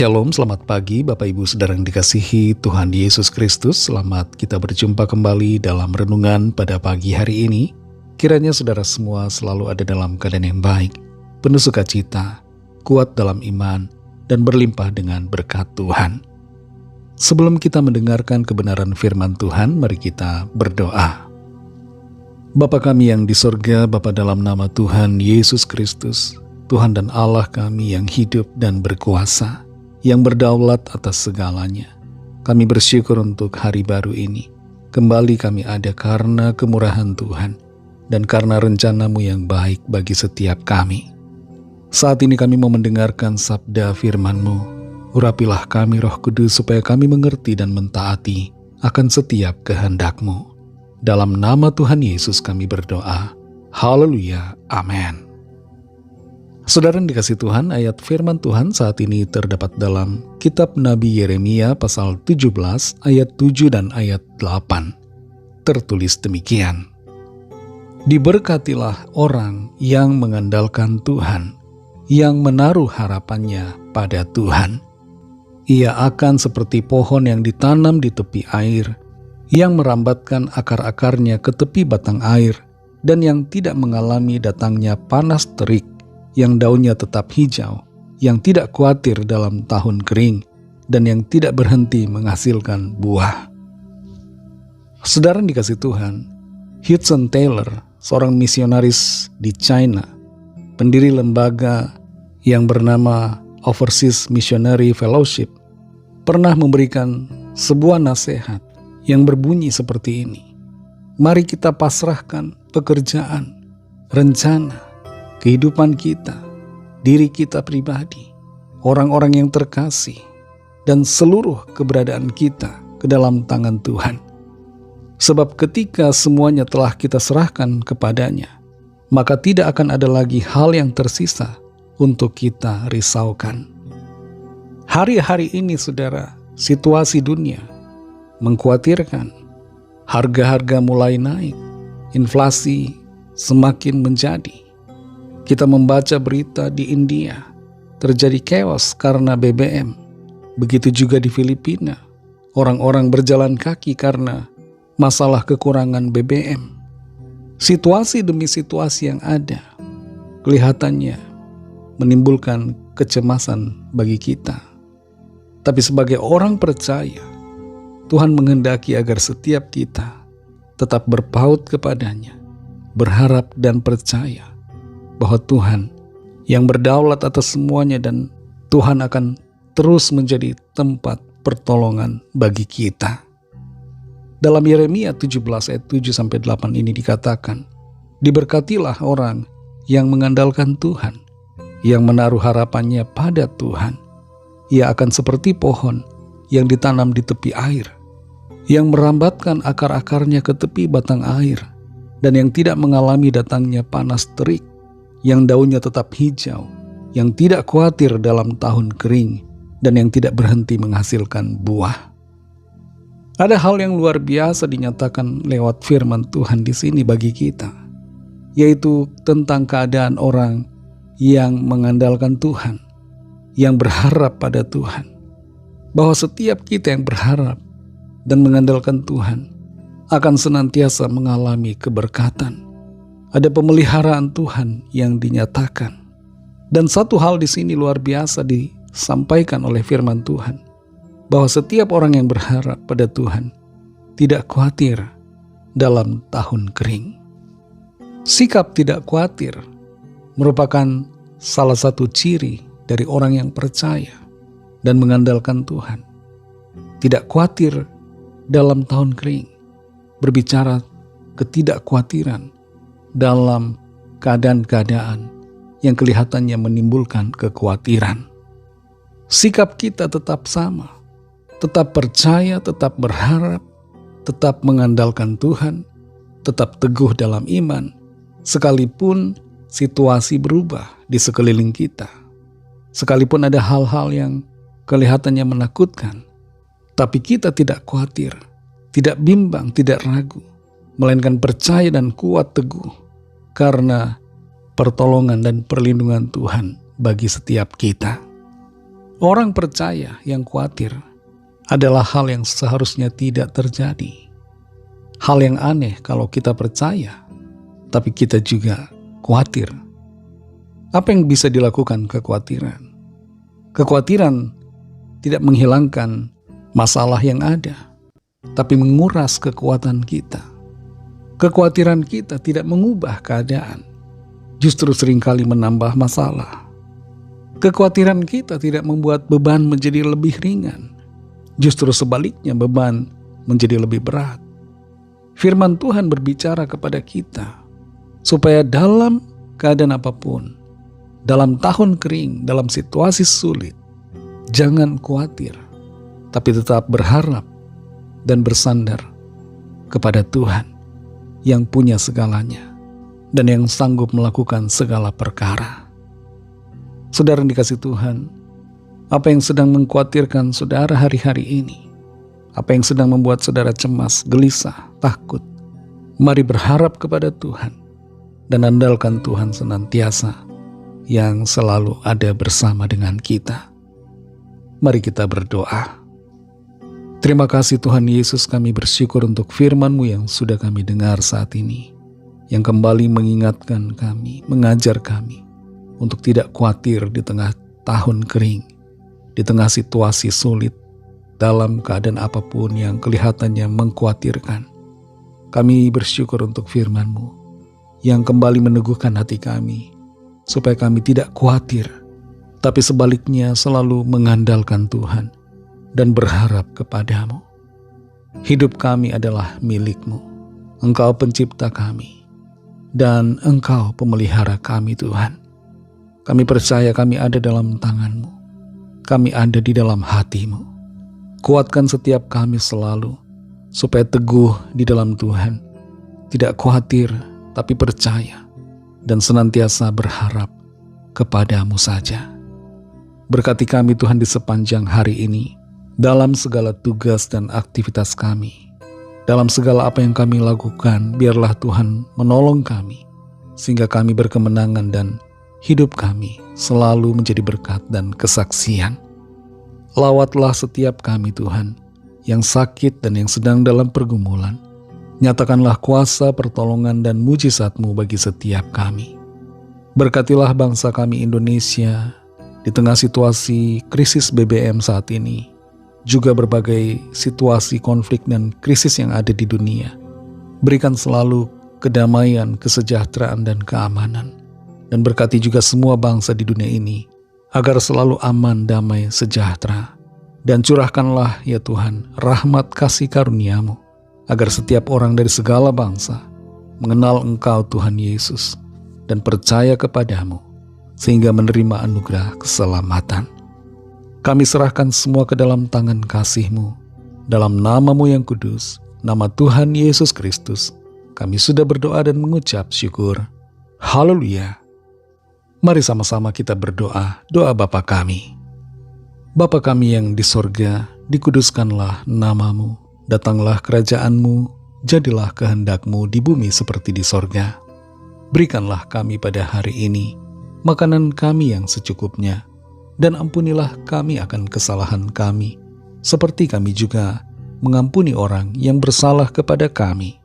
Shalom, selamat pagi Bapak Ibu Saudara yang dikasihi Tuhan Yesus Kristus. Selamat kita berjumpa kembali dalam renungan pada pagi hari ini. Kiranya saudara semua selalu ada dalam keadaan yang baik, penuh sukacita, kuat dalam iman, dan berlimpah dengan berkat Tuhan. Sebelum kita mendengarkan kebenaran firman Tuhan, mari kita berdoa. Bapa kami yang di sorga, Bapa dalam nama Tuhan Yesus Kristus, Tuhan dan Allah kami yang hidup dan berkuasa, yang berdaulat atas segalanya. Kami bersyukur untuk hari baru ini. Kembali kami ada karena kemurahan Tuhan dan karena rencana-Mu yang baik bagi setiap kami. Saat ini kami mau mendengarkan sabda firman-Mu. Urapilah kami Roh Kudus supaya kami mengerti dan mentaati akan setiap kehendak-Mu. Dalam nama Tuhan Yesus kami berdoa. Haleluya. Amin. Saudara yang dikasih Tuhan, ayat firman Tuhan saat ini terdapat dalam kitab Nabi Yeremia pasal 17 ayat 7 dan ayat 8. Tertulis demikian. Diberkatilah orang yang mengandalkan Tuhan, yang menaruh harapannya pada Tuhan. Ia akan seperti pohon yang ditanam di tepi air, yang merambatkan akar-akarnya ke tepi batang air, dan yang tidak mengalami datangnya panas terik, yang daunnya tetap hijau, yang tidak khawatir dalam tahun kering, dan yang tidak berhenti menghasilkan buah. Saudara yang dikasih Tuhan, Hudson Taylor, seorang misionaris di China, pendiri lembaga yang bernama Overseas Missionary Fellowship, pernah memberikan sebuah nasihat yang berbunyi seperti ini. Mari kita pasrahkan pekerjaan, rencana, kehidupan kita, diri kita pribadi, orang-orang yang terkasih, dan seluruh keberadaan kita ke dalam tangan Tuhan. Sebab ketika semuanya telah kita serahkan kepadanya, maka tidak akan ada lagi hal yang tersisa untuk kita risaukan. Hari-hari ini saudara, situasi dunia mengkhawatirkan. Harga-harga mulai naik, inflasi semakin menjadi. Kita membaca berita di India, terjadi chaos karena BBM. Begitu juga di Filipina, orang-orang berjalan kaki karena masalah kekurangan BBM. Situasi demi situasi yang ada, kelihatannya menimbulkan kecemasan bagi kita. Tapi sebagai orang percaya, Tuhan menghendaki agar setiap kita tetap berpaut kepadanya, berharap dan percaya bahwa Tuhan yang berdaulat atas semuanya dan Tuhan akan terus menjadi tempat pertolongan bagi kita. Dalam Yeremia 17 ayat 7-8 ini dikatakan, diberkatilah orang yang mengandalkan Tuhan, yang menaruh harapannya pada Tuhan. Ia akan seperti pohon yang ditanam di tepi air, yang merambatkan akar-akarnya ke tepi batang air, dan yang tidak mengalami datangnya panas terik, yang daunnya tetap hijau, yang tidak khawatir dalam tahun kering, dan yang tidak berhenti menghasilkan buah. Ada hal yang luar biasa dinyatakan lewat firman Tuhan di sini bagi kita, yaitu tentang keadaan orang yang mengandalkan Tuhan, yang berharap pada Tuhan, bahwa setiap kita yang berharap dan mengandalkan Tuhan akan senantiasa mengalami keberkatan. Ada pemeliharaan Tuhan yang dinyatakan. Dan satu hal di sini luar biasa disampaikan oleh firman Tuhan, bahwa setiap orang yang berharap pada Tuhan tidak khawatir dalam tahun kering. Sikap tidak khawatir merupakan salah satu ciri dari orang yang percaya dan mengandalkan Tuhan. Tidak khawatir dalam tahun kering, berbicara ketidakkhawatiran dalam keadaan-keadaan yang kelihatannya menimbulkan kekhawatiran. Sikap kita tetap sama, tetap percaya, tetap berharap, tetap mengandalkan Tuhan, tetap teguh dalam iman, sekalipun situasi berubah di sekeliling kita. Sekalipun ada hal-hal yang kelihatannya menakutkan, tapi kita tidak khawatir, tidak bimbang, tidak ragu, melainkan percaya dan kuat teguh karena pertolongan dan perlindungan Tuhan bagi setiap kita. Orang percaya yang khawatir adalah hal yang seharusnya tidak terjadi. Hal yang aneh kalau kita percaya, tapi kita juga khawatir. Apa yang bisa dilakukan kekhawatiran? Kekhawatiran tidak menghilangkan masalah yang ada, tapi menguras kekuatan kita. Kekhawatiran kita tidak mengubah keadaan, justru seringkali menambah masalah. Kekhawatiran kita tidak membuat beban menjadi lebih ringan, justru sebaliknya beban menjadi lebih berat. Firman Tuhan berbicara kepada kita, supaya dalam keadaan apapun, dalam tahun kering, dalam situasi sulit, jangan khawatir, tapi tetap berharap dan bersandar kepada Tuhan yang punya segalanya dan yang sanggup melakukan segala perkara. Saudara yang dikasihi Tuhan, apa yang sedang mengkhawatirkan saudara hari-hari ini? Apa yang sedang membuat saudara cemas, gelisah, takut? Mari berharap kepada Tuhan dan andalkan Tuhan senantiasa yang selalu ada bersama dengan kita. Mari kita berdoa. Terima kasih Tuhan Yesus, kami bersyukur untuk firman-Mu yang sudah kami dengar saat ini, yang kembali mengingatkan kami, mengajar kami untuk tidak khawatir di tengah tahun kering, di tengah situasi sulit, dalam keadaan apapun yang kelihatannya mengkhawatirkan. Kami bersyukur untuk firman-Mu yang kembali meneguhkan hati kami, supaya kami tidak khawatir, tapi sebaliknya selalu mengandalkan Tuhan dan berharap kepada-Mu. Hidup kami adalah milik-Mu. Engkau pencipta kami, dan Engkau pemelihara kami Tuhan. Kami percaya kami ada dalam tangan-Mu. Kami ada di dalam hati-Mu. Kuatkan setiap kami selalu, supaya teguh di dalam Tuhan. Tidak khawatir, tapi percaya, dan senantiasa berharap kepada-Mu saja. Berkati kami Tuhan di sepanjang hari ini, dalam segala tugas dan aktivitas kami. Dalam segala apa yang kami lakukan, biarlah Tuhan menolong kami, sehingga kami berkemenangan dan hidup kami selalu menjadi berkat dan kesaksian. Lawatlah setiap kami Tuhan, yang sakit dan yang sedang dalam pergumulan. Nyatakanlah kuasa, pertolongan, dan mujizat-Mu bagi setiap kami. Berkatilah bangsa kami Indonesia di tengah situasi krisis BBM saat ini, juga berbagai situasi konflik dan krisis yang ada di dunia. Berikan selalu kedamaian, kesejahteraan, dan keamanan. Dan berkati juga semua bangsa di dunia ini, agar selalu aman, damai, sejahtera. Dan curahkanlah ya Tuhan rahmat kasih karunia-Mu, agar setiap orang dari segala bangsa mengenal Engkau Tuhan Yesus dan percaya kepada-Mu, sehingga menerima anugerah keselamatan. Kami serahkan semua ke dalam tangan kasih-Mu, dalam nama-Mu yang kudus, nama Tuhan Yesus Kristus, kami sudah berdoa dan mengucap syukur. Haleluya. Mari sama-sama kita berdoa, doa Bapa kami. Bapa kami yang di sorga, dikuduskanlah nama-Mu, datanglah kerajaan-Mu, jadilah kehendak-Mu di bumi seperti di sorga. Berikanlah kami pada hari ini makanan kami yang secukupnya, dan ampunilah kami akan kesalahan kami, seperti kami juga mengampuni orang yang bersalah kepada kami.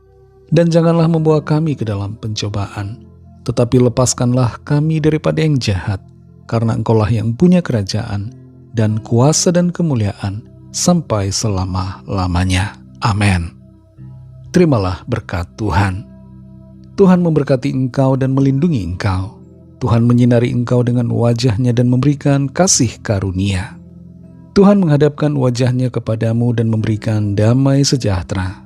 Dan janganlah membawa kami ke dalam pencobaan, tetapi lepaskanlah kami daripada yang jahat, karena Engkaulah yang punya kerajaan dan kuasa dan kemuliaan sampai selama-lamanya. Amin. Terimalah berkat Tuhan. Tuhan memberkati engkau dan melindungi engkau. Tuhan menyinari engkau dengan wajah-Nya dan memberikan kasih karunia. Tuhan menghadapkan wajah-Nya kepadamu dan memberikan damai sejahtera.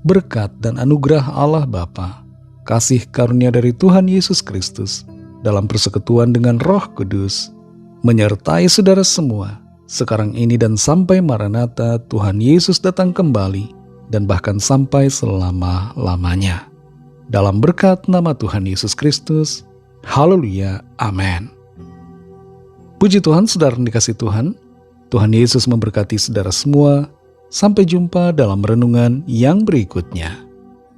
Berkat dan anugerah Allah Bapa, kasih karunia dari Tuhan Yesus Kristus, dalam persekutuan dengan Roh Kudus, menyertai saudara semua, sekarang ini dan sampai Maranatha Tuhan Yesus datang kembali, dan bahkan sampai selama-lamanya. Dalam berkat nama Tuhan Yesus Kristus, haleluya, amin. Puji Tuhan, saudara yang dikasihi Tuhan, Tuhan Yesus memberkati saudara semua. Sampai jumpa dalam renungan yang berikutnya.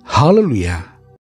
Haleluya.